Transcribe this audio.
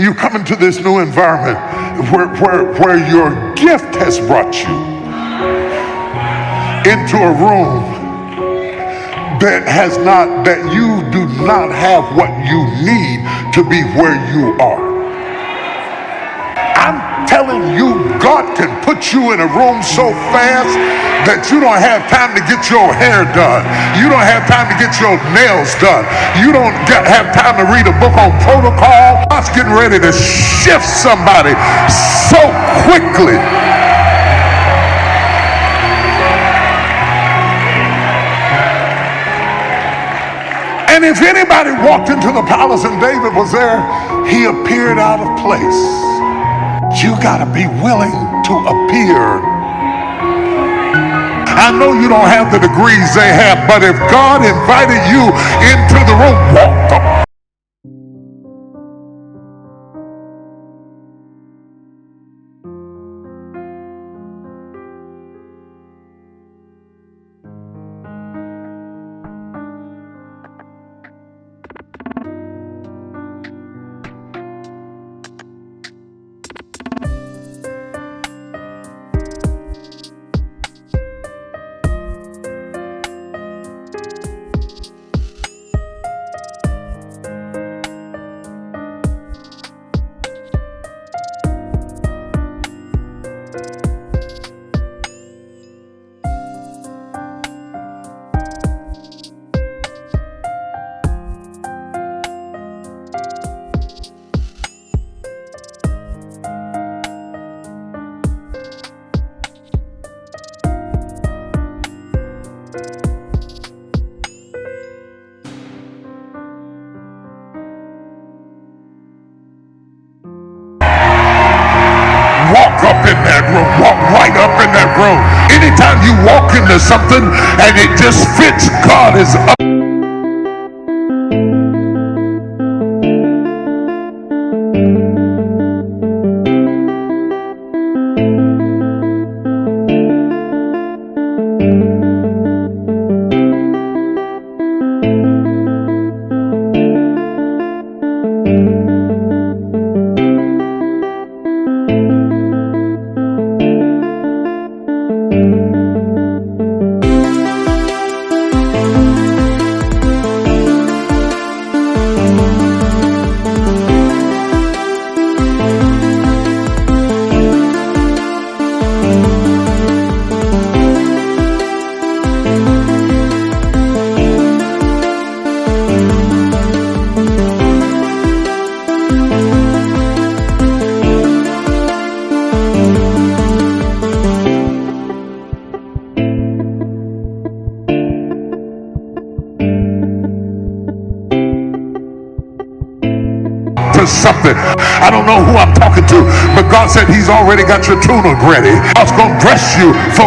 You come into this new environment where your gift has brought you into a room that you do not have what you need to be where you are. I'm telling you, God can put you in a room so fast that you don't have time to get your hair done. You don't have time to get your nails done. You don't have time to read a book on protocol. God's getting ready to shift somebody so quickly. And if anybody walked into the palace and David was there, he appeared out of place. You gotta be willing to appear. I know you don't have the degrees they have, but if God invited you into the room, walk up. Walk up in that room. Walk right up in that room. Anytime you walk into something and it just fits, God is up. Something. I don't know who I'm talking to, but God said he's already got your tuna ready. I was going to dress you for